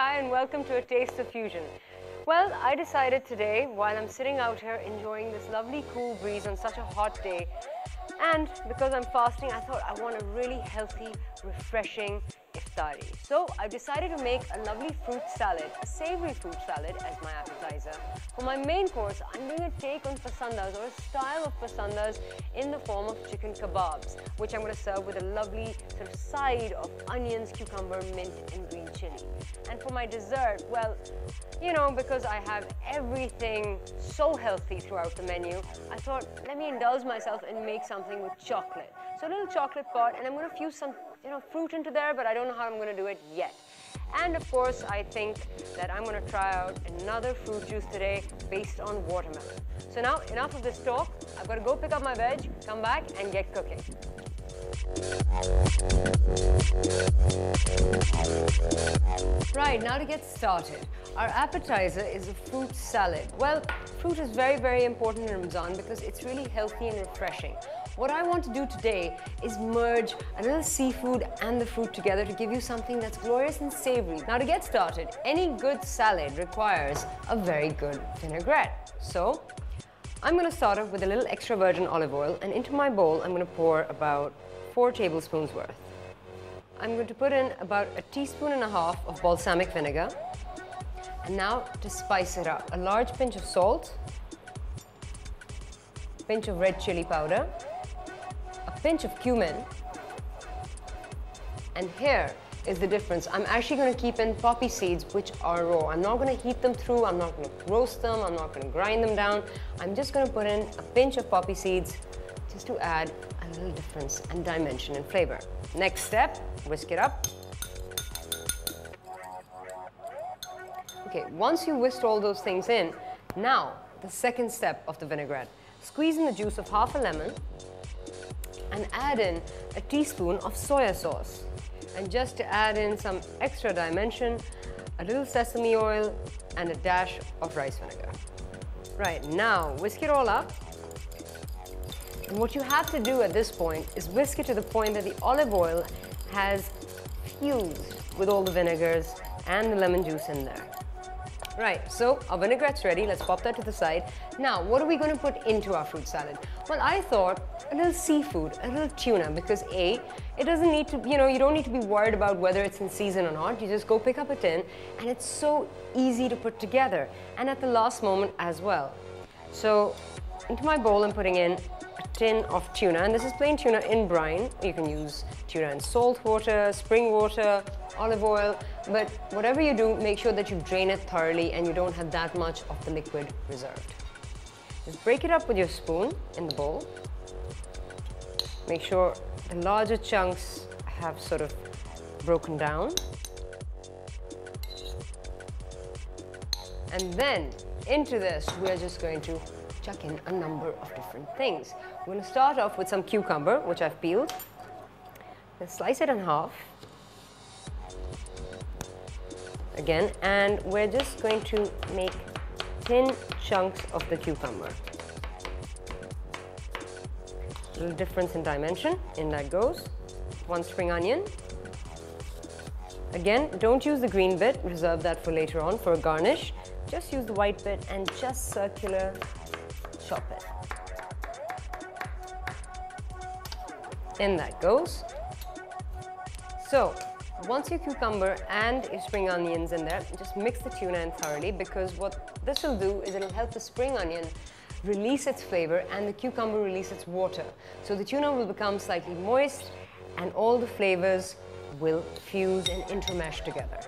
Hi and welcome to A Taste of Fusion. Well, I decided today, while I'm sitting out here enjoying this lovely cool breeze on such a hot day, and because I'm fasting, I thought I want a really healthy, refreshing iftari. So I've decided to make a lovely fruit salad, a savory fruit salad as my appetizer. For my main course, I'm doing a take on pasandas, or a style of pasandas in the form of chicken kebabs, which I'm going to serve with a lovely sort of side of onions, cucumber, mint and green chili. And for my dessert, well, you know, because I have everything so healthy throughout the menu, I thought, let me indulge myself and make something with chocolate. So a little chocolate pot, and I'm going to fuse some, fruit into there, but I don't know how I'm going to do it yet. And of course, I think that I'm going to try out another fruit juice today based on watermelon. So now, enough of this talk. I've got to go pick up my veg, come back and get cooking. Right, now to get started. Our appetizer is a fruit salad. Well, fruit is very, very important in Ramadan because it's really healthy and refreshing. What I want to do today is merge a little seafood and the fruit together to give you something that's glorious and savory. Now to get started, any good salad requires a very good vinaigrette. So I'm going to start off with a little extra virgin olive oil, and into my bowl I'm going to pour about 4 tablespoons worth. I'm going to put in about 1.5 teaspoons of balsamic vinegar. And now to spice it up, a large pinch of salt, a pinch of red chili powder, a pinch of cumin, and here is the difference. I'm actually going to keep in poppy seeds, which are raw. I'm not going to heat them through, I'm not going to roast them, I'm not going to grind them down. I'm just going to put in a pinch of poppy seeds just to add a little difference and dimension and flavor. Next step, whisk it up. Okay, once you whisked all those things in, now the second step of the vinaigrette. Squeeze in the juice of half a lemon and add in 1 teaspoon of soya sauce. And just to add in some extra dimension, a little sesame oil and a dash of rice vinegar. Right, now whisk it all up. And what you have to do at this point is whisk it to the point that the olive oil has fused with all the vinegars and the lemon juice in there. Right, so our vinaigrette's ready. Let's pop that to the side. Now, what are we going to put into our fruit salad? Well, I thought a little seafood, a little tuna, because A, it doesn't need to, you don't need to be worried about whether it's in season or not. You just go pick up a tin, and it's so easy to put together, and at the last moment as well. So, into my bowl, I'm putting in a tin of tuna, and this is plain tuna in brine. You can use tuna in salt water, spring water, olive oil, but whatever you do, make sure that you drain it thoroughly and you don't have that much of the liquid reserved. Just break it up with your spoon in the bowl. Make sure the larger chunks have sort of broken down. And then into this, we're just going to chuck in a number of different things. We're going to start off with some cucumber, which I've peeled. Then slice it in half. Again, and we're just going to make thin chunks of the cucumber. A little difference in dimension, in that goes. 1 spring onion. Again, don't use the green bit, reserve that for later on for a garnish. Just use the white bit and just circular chop it. In that goes. So, once your cucumber and your spring onions in there, just mix the tuna in thoroughly, because what this will do is it'll help the spring onion release its flavor and the cucumber release its water. So the tuna will become slightly moist and all the flavors will fuse and intermesh together.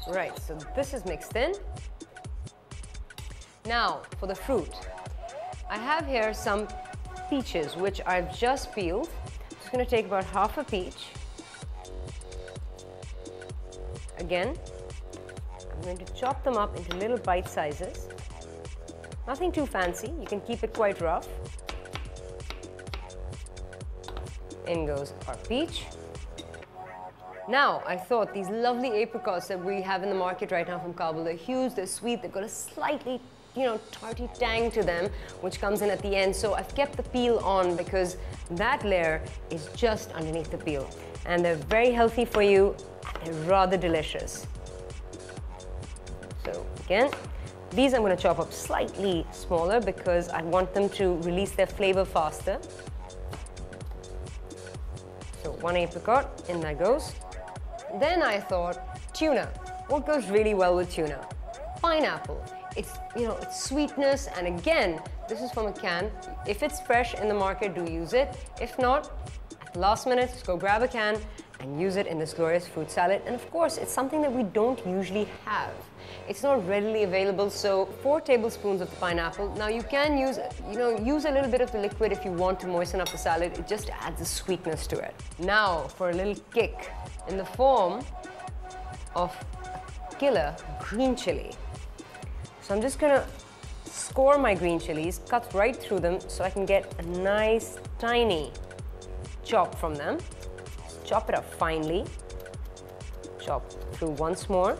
Right, so this is mixed in. Now for the fruit. I have here some peaches which I've just peeled. I'm just going to take about half a peach. Again, I'm going to chop them up into little bite sizes. Nothing too fancy, you can keep it quite rough. In goes our peach. Now, I thought these lovely apricots that we have in the market right now from Kabul, they're huge, they're sweet, they've got a slightly, tarty tang to them, which comes in at the end. So I've kept the peel on because that layer is just underneath the peel. and they're very healthy for you, and they're rather delicious. So again, these I'm going to chop up slightly smaller because I want them to release their flavor faster. So 1 apricot, in that goes. Then I thought, tuna. What goes really well with tuna? Pineapple. It's, you know, it's sweetness, and again, this is from a can. If it's fresh in the market, do use it. If not, at the last minute, just go grab a can and use it in this glorious fruit salad. And of course, it's something that we don't usually have. It's not readily available, so 4 tablespoons of the pineapple. Now you can use, use a little bit of the liquid if you want to moisten up the salad. It just adds a sweetness to it. Now for a little kick in the form of a killer green chili. So I'm just gonna score my green chilies, cut right through them so I can get a nice tiny chop from them. Just chop it up finely. Chop through once more.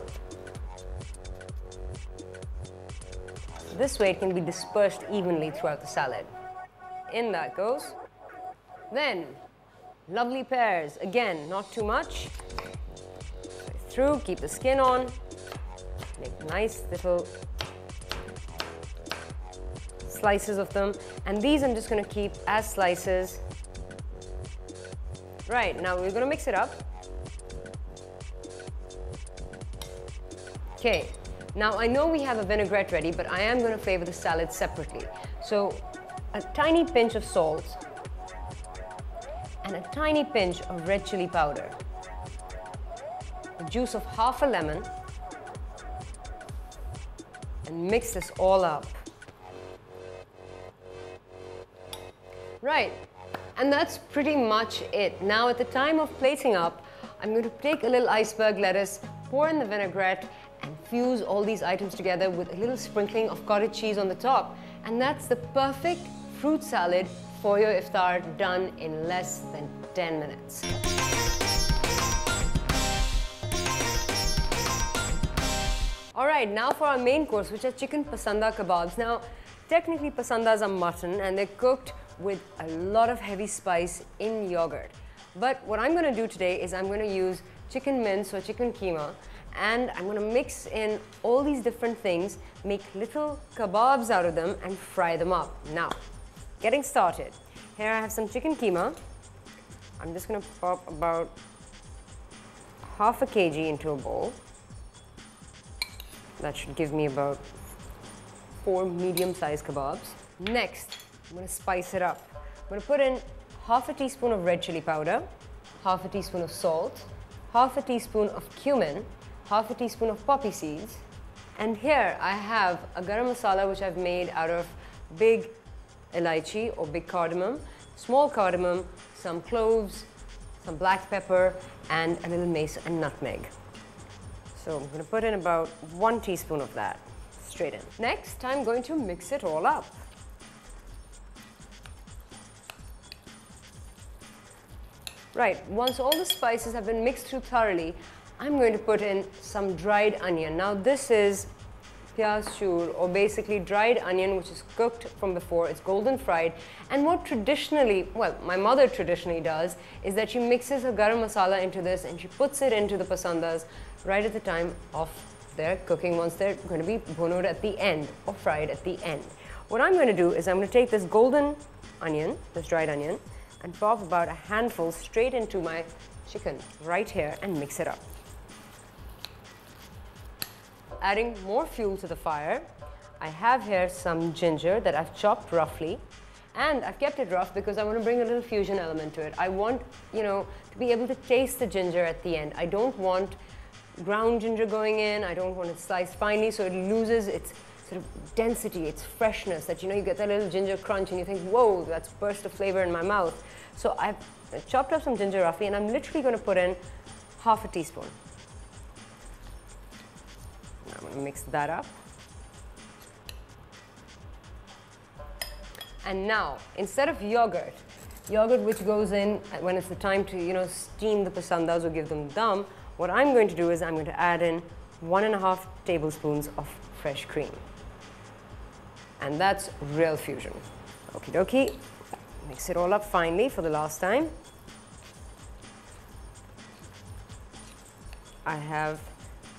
This way it can be dispersed evenly throughout the salad. In that goes. Then, lovely pears. Again, not too much. Through, keep the skin on. Make nice little slices of them. And these I'm just going to keep as slices. Right, now we're going to mix it up. Okay. Now, I know we have a vinaigrette ready, but I am going to flavor the salad separately. So, a tiny pinch of salt and a tiny pinch of red chili powder, the juice of half a lemon, and mix this all up. Right, and that's pretty much it. Now, at the time of plating up, I'm going to take a little iceberg lettuce, pour in the vinaigrette, and fuse all these items together with a little sprinkling of cottage cheese on the top. And that's the perfect fruit salad for your iftar, done in less than 10 minutes. All right, now for our main course, which are chicken pasanda kebabs. Now, technically pasandas are mutton and they're cooked with a lot of heavy spice in yogurt. But what I'm going to do today is I'm going to use chicken mince or chicken keema, and I'm going to mix in all these different things, make little kebabs out of them and fry them up. Now, getting started. Here I have some chicken keema. I'm just going to pop about half a kg into a bowl. That should give me about 4 medium-sized kebabs. Next, I'm going to spice it up. I'm going to put in half a teaspoon of red chili powder, half a teaspoon of salt, half a teaspoon of cumin, half a teaspoon of poppy seeds, and here I have a garam masala which I've made out of big elaichi or big cardamom, small cardamom, some cloves, some black pepper, and a little mace and nutmeg. So I'm going to put in about 1 teaspoon of that straight in. Next, I'm going to mix it all up. Right, once all the spices have been mixed through thoroughly, I'm going to put in some dried onion. Now this is pyaz shur, or basically dried onion, which is cooked from before. It's golden fried. And what traditionally, well, my mother traditionally does, is that she mixes her garam masala into this and she puts it into the pasandas right at the time of their cooking, once they're going to be bhunud at the end or fried at the end. What I'm going to do is I'm going to take this golden onion, this dried onion, and pop about a handful straight into my chicken right here and mix it up. Adding more fuel to the fire, I have here some ginger that I've chopped roughly, and I've kept it rough because I want to bring a little fusion element to it. I want, to be able to taste the ginger at the end. I don't want ground ginger going in. I don't want it sliced finely so it loses its sort of density, its freshness, that you get that little ginger crunch and you think, whoa, that's a burst of flavor in my mouth. So I've chopped up some ginger roughly, and I'm literally going to put in half a teaspoon. I'm going to mix that up. And now, instead of yogurt which goes in when it's the time to, steam the pasandas or give them dum, what I'm going to do is I'm going to add in 1.5 tablespoons of fresh cream. And that's real fusion. Okie dokie. Mix it all up finely for the last time. I have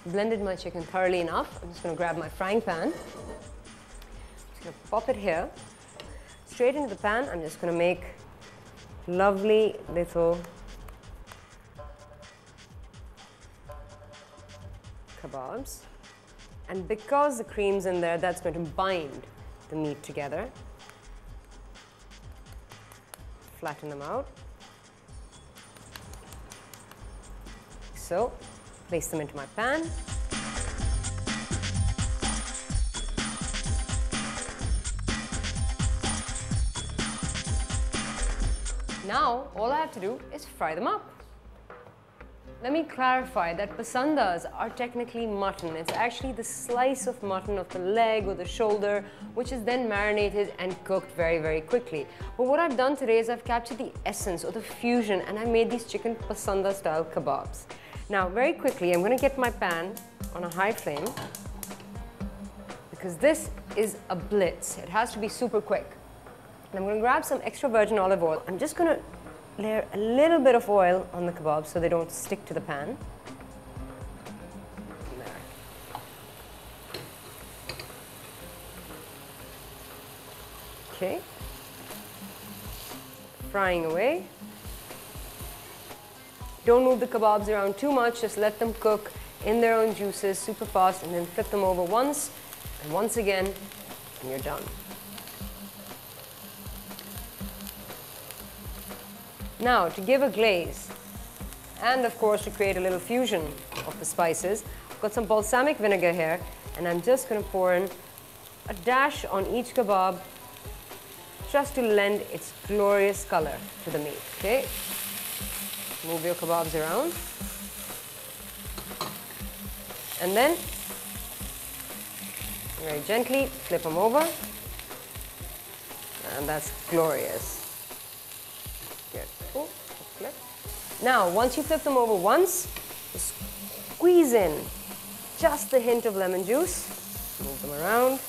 blended my chicken thoroughly enough. I'm just going to grab my frying pan. Just going to pop it here. Straight into the pan, I'm just going to make lovely little kebabs. And because the cream's in there, that's going to bind the meat together. Flatten them out. So, place them into my pan. Now, all I have to do is fry them up. Let me clarify that pasandas are technically mutton. It's actually the slice of mutton of the leg or the shoulder, which is then marinated and cooked very, very quickly. But what I've done today is I've captured the essence or the fusion, and I made these chicken pasanda style kebabs. Now, very quickly, I'm going to get my pan on a high flame because this is a blitz. It has to be super quick. And I'm going to grab some extra virgin olive oil. I'm just going to layer a little bit of oil on the kebabs so they don't stick to the pan. There. Okay. Frying away. Don't move the kebabs around too much, just let them cook in their own juices super fast, and then flip them over once and once again, and you're done. Now, to give a glaze, and of course to create a little fusion of the spices, I've got some balsamic vinegar here, and I'm just going to pour in a dash on each kebab just to lend its glorious color to the meat, okay? Move your kebabs around. And then, very gently, flip them over. And that's glorious. Good. Oh, flip. Now, once you flip them over once, squeeze in just a hint of lemon juice. Move them around.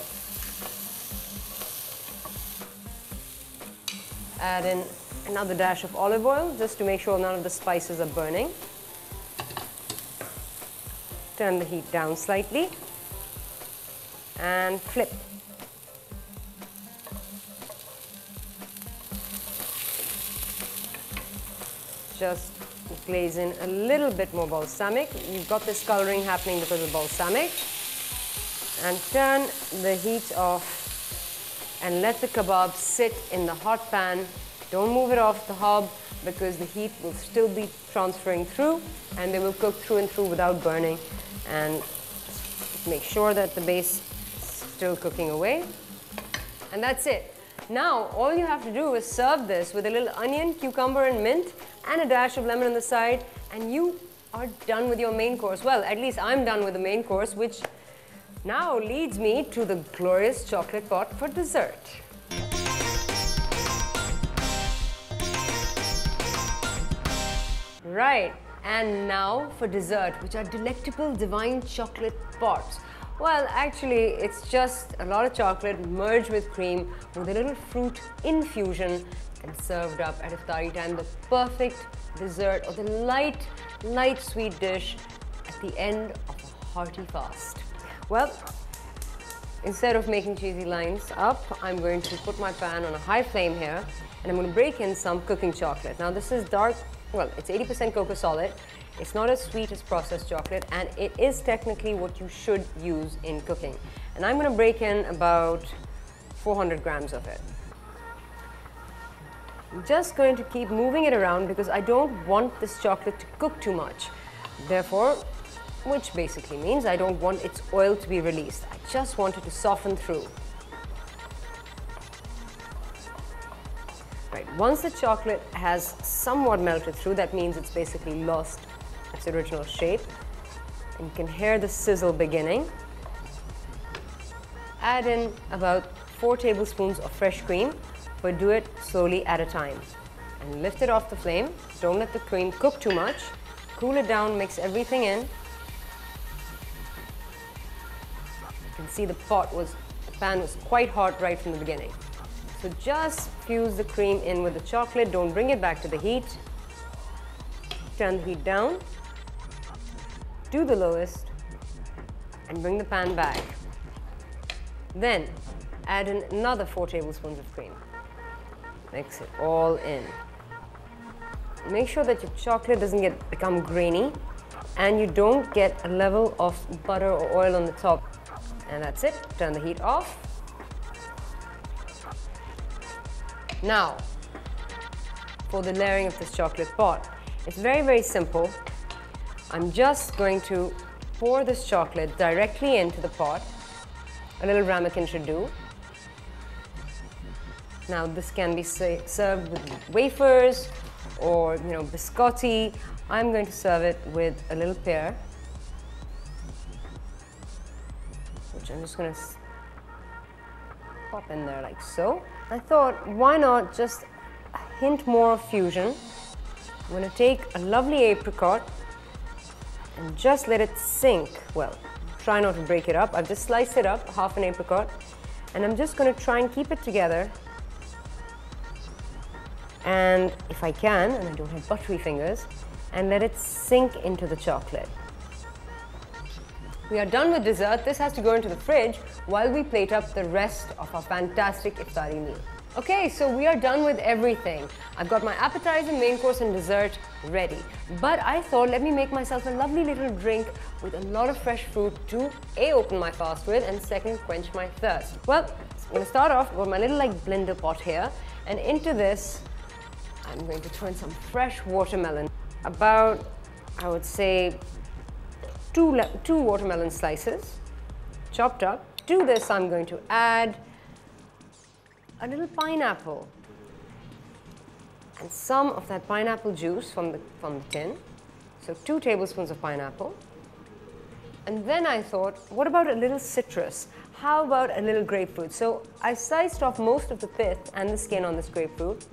Add in another dash of olive oil just to make sure none of the spices are burning. Turn the heat down slightly and flip. Just glaze in a little bit more balsamic. You've got this coloring happening because of balsamic. And turn the heat off and let the kebab sit in the hot pan. Don't move it off the hob because the heat will still be transferring through and they will cook through and through without burning. And make sure that the base is still cooking away. And that's it. Now, all you have to do is serve this with a little onion, cucumber and mint and a dash of lemon on the side, and you are done with your main course. Well, at least I'm done with the main course, which now leads me to the glorious chocolate pot for dessert. Right, and now for dessert, which are delectable divine chocolate pots. Well, actually, it's just a lot of chocolate merged with cream with a little fruit infusion and served up at iftari time. The perfect dessert or the light sweet dish at the end of a hearty fast. Well, instead of making cheesy lines up, I'm going to put my pan on a high flame here and I'm going to break in some cooking chocolate. Now this is dark, well, it's 80% cocoa solid. It's not as sweet as processed chocolate and it is technically what you should use in cooking. And I'm going to break in about 400 grams of it. I'm just going to keep moving it around because I don't want this chocolate to cook too much. Therefore, which basically means I don't want its oil to be released. I just want it to soften through. Right, once the chocolate has somewhat melted through, that means it's basically lost its original shape. And you can hear the sizzle beginning. Add in about 4 tablespoons of fresh cream, but do it slowly at a time. And lift it off the flame. Don't let the cream cook too much. Cool it down, mix everything in. You can see the pan was quite hot right from the beginning. So just fuse the cream in with the chocolate. Don't bring it back to the heat. Turn the heat down. to the lowest and bring the pan back. Then add in another 4 tablespoons of cream. Mix it all in. Make sure that your chocolate doesn't become grainy and you don't get a level of butter or oil on the top. And that's it. Turn the heat off. Now, for the layering of this chocolate pot, it's very, very simple. I'm just going to pour this chocolate directly into the pot. A little ramekin should do. Now, this can be served with wafers or, biscotti. I'm going to serve it with a little pear, which I'm just going to pop in there like so. I thought, why not just a hint more of fusion. I'm going to take a lovely apricot and just let it sink. Well, try not to break it up. I've just sliced it up, half an apricot, and I'm just going to try and keep it together. And if I can, and I don't have buttery fingers, and let it sink into the chocolate. We are done with dessert. This has to go into the fridge while we plate up the rest of our fantastic iftari meal. Okay, so we are done with everything. I've got my appetizer, main course and dessert ready. But I thought, let me make myself a lovely little drink with a lot of fresh fruit to A, open my fast with, and second, quench my thirst. Well, I'm going to start off with my little blender pot here, and into this, I'm going to throw in some fresh watermelon. About, I would say, two watermelon slices, chopped up. To this, I'm going to add a little pineapple and some of that pineapple juice from the tin. So 2 tablespoons of pineapple. And then I thought, what about a little citrus? How about a little grapefruit? So I sliced off most of the pith and the skin on this grapefruit.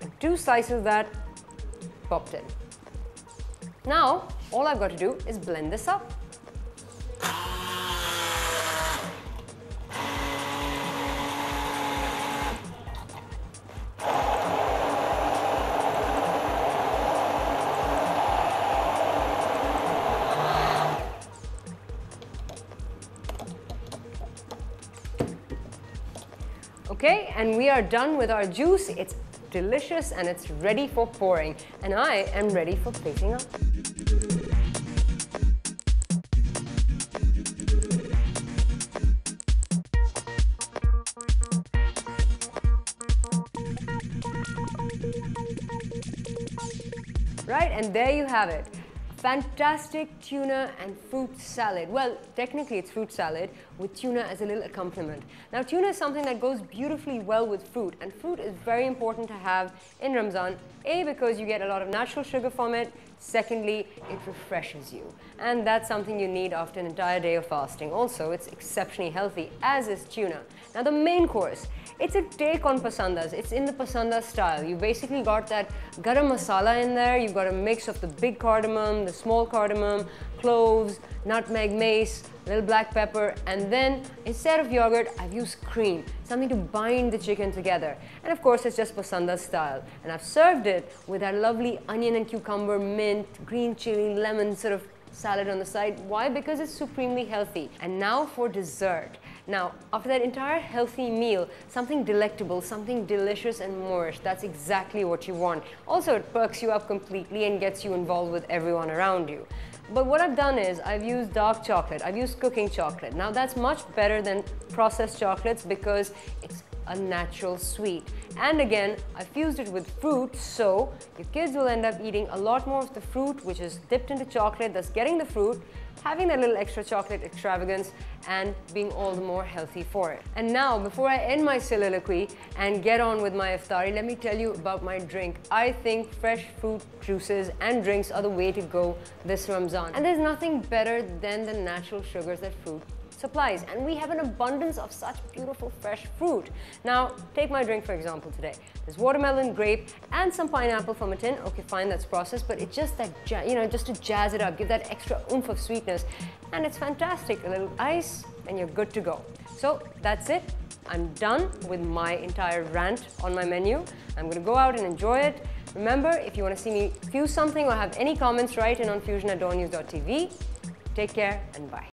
And 2 slices of that popped in. Now, all I've got to do is blend this up. Okay, and we are done with our juice. It's delicious and it's ready for pouring. And I am ready for plating up. Right, and there you have it. Fantastic tuna and fruit salad. Well, technically it's fruit salad with tuna as a little accompaniment. Now, tuna is something that goes beautifully well with fruit, and fruit is very important to have in Ramzan. A, because you get a lot of natural sugar from it. Secondly, it refreshes you, and that's something you need after an entire day of fasting. Also, it's exceptionally healthy, as is tuna. Now, the main course, it's a take on pasandas. It's in the pasanda style. You basically got that garam masala in there. You've got a mix of the big cardamom, the small cardamom, cloves, nutmeg, mace, a little black pepper, and then instead of yogurt, I've used cream, something to bind the chicken together. And of course, it's just pasanda style. And I've served it with that lovely onion and cucumber, mint, green chili, lemon sort of salad on the side. Why? Because it's supremely healthy. And now for dessert. Now, after that entire healthy meal, something delectable, something delicious and moorish, that's exactly what you want. Also, it perks you up completely and gets you involved with everyone around you. But what I've done is I've used dark chocolate, I've used cooking chocolate. Now that's much better than processed chocolates because it's a natural sweet. And again, I fused it with fruit, so your kids will end up eating a lot more of the fruit, which is dipped into chocolate, thus getting the fruit, having that little extra chocolate extravagance, and being all the more healthy for it. And now, before I end my soliloquy and get on with my iftari, let me tell you about my drink. I think fresh fruit juices and drinks are the way to go this Ramzan. And there's nothing better than the natural sugars that fruit supplies, and we have an abundance of such beautiful fresh fruit. Now, take my drink for example today. There's watermelon, grape, and some pineapple from a tin. Okay, fine, that's processed, but it's just that, just to jazz it up, give that extra oomph of sweetness, and it's fantastic. A little ice, and you're good to go. So that's it. I'm done with my entire rant on my menu. I'm going to go out and enjoy it. Remember, if you want to see me fuse something or have any comments, write in on fusion@dawnnews.tv. Take care and bye.